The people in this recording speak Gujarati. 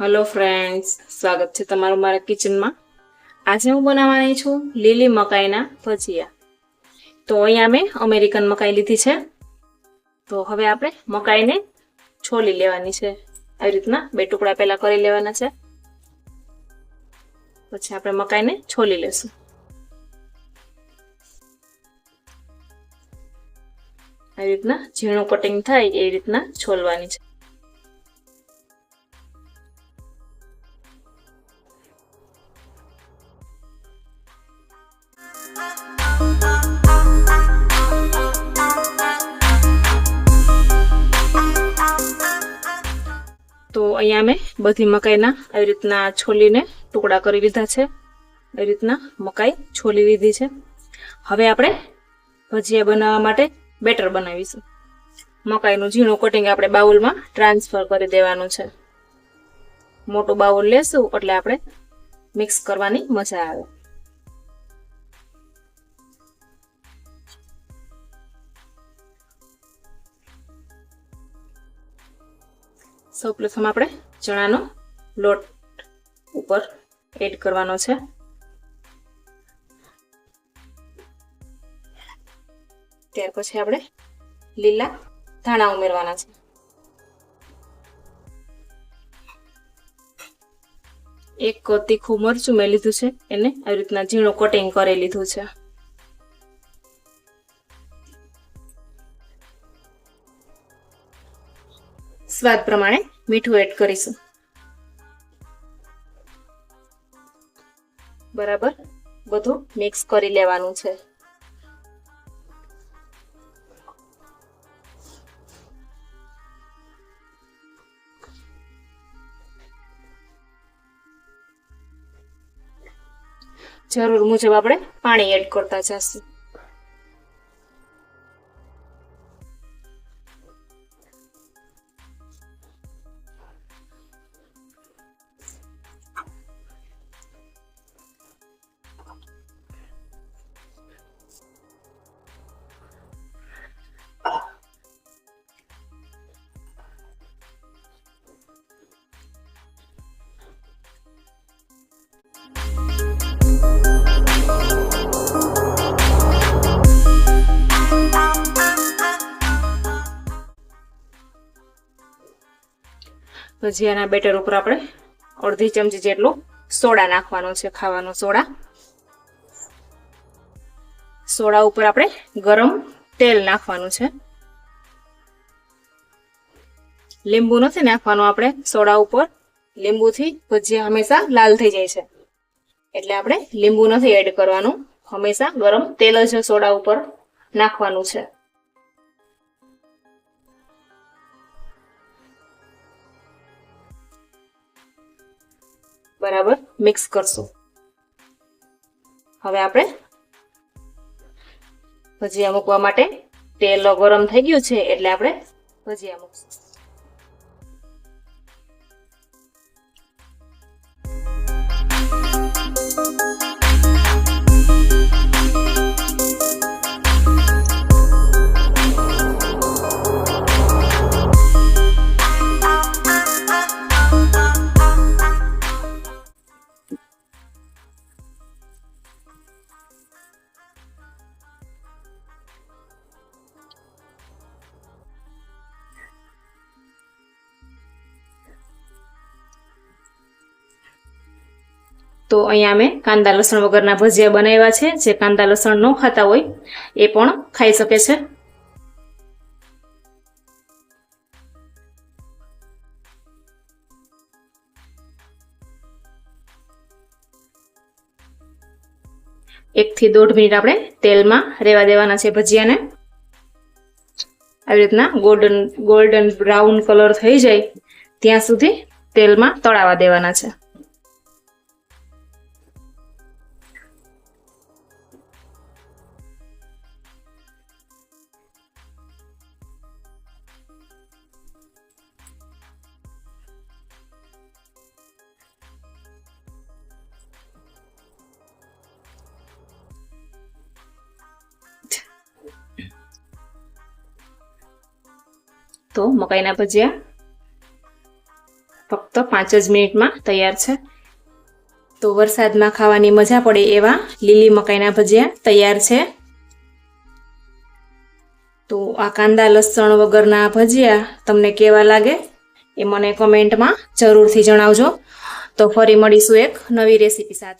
હેલો ફ્રેન્ડ્સ, સ્વાગત છે તમારું મારા કિચનમાં. આજે હું બનાવવાની છું લીલી મકાઈના ભજીયા. તો અહીંયા મેં અમેરિકન મકાઈ લીધી છે. તો હવે આપણે મકાઈને છોલી લેવાની છે. આવી રીતના 2 ટુકડા પહેલા કરી લેવાના છે. પછી આપણે મકાઈને છોલી લેશું. આવી રીતના ઝીણું કટિંગ થાય એવી રીતના છોલવાની છે. તો અહીંયા મેં બધી મકાઈના આવી રીતના છોલીને ટુકડા કરી લીધા છે. આવી રીતના મકાઈ છોલી લીધી છે. હવે આપણે ભજીયા બનાવવા માટે બેટર બનાવીશું. મકાઈનું ઝીણું કટિંગ આપણે બાઉલમાં ટ્રાન્સફર કરી દેવાનું છે. મોટું બાઉલ લેશું એટલે આપણે મિક્સ કરવાની મજા આવે. સૌપ્રથમ આપણે ચણાનો લોટ ઉપર એડ કરવાનો છે. ત્યાર પછી આપણે લીલા ધાણા ઉમેરવાના છે. એક તીખું મરચું મેં લીધું છે, એને આવી રીતના ઝીણું કટિંગ કરી લીધું છે. સ્વાદ પ્રમાણે મીઠું એડ કરીશું. બરાબર બધું મિક્સ કરી લેવાનું છે. જરૂર મુજબ આપણે પાણી એડ કરતા જઈશું. ભજીયાના બેટર ઉપર આપણે અડધી ચમચી જેટલો સોડા નાખવાનો છે, ખાવાનો સોડા. સોડા ઉપર આપણે ગરમ તેલ નાખવાનું છે. લીંબુ નથી નાખવાનું આપણે સોડા ઉપર. લીંબુથી ભજીયા હંમેશા લાલ થઈ જાય છે, એટલે આપણે લીંબુ નથી એડ કરવાનું. હંમેશા ગરમ તેલ જ સોડા ઉપર નાખવાનું છે. બરાબર મિક્સ કરશું. હવે આપણે ભજીયા મૂકવા માટે તેલ ગરમ થઈ ગયું છે, એટલે આપણે ભજીયા મૂકશું. તો અહીંયા મેં કાંદા લસણ વગરના ભજીયા બનાવ્યા છે. જે કાંદા લસણ ન ખાતા હોય એ પણ ખાઈ શકે છે. એક થી 1.5 મિનિટ આપણે તેલમાં રેવા દેવાના છે ભજીયાને. આવી રીતના ગોલ્ડન બ્રાઉન કલર થઈ જાય ત્યાં સુધી તેલમાં તળાવા દેવાના છે. તો મકાઈના ભજીયા ફક્ત 5 જ મિનિટમાં તૈયાર છે. તો વરસાદમાં ખાવાની મજા પડે એવા લીલી મકાઈના ભજીયા તૈયાર છે. તો આ કાંદા લસણ વગરના ભજીયા તમને કેવા લાગે એ મને કમેન્ટમાં જરૂરથી જણાવજો. તો ફરી મળીશું એક નવી રેસીપી સાથે.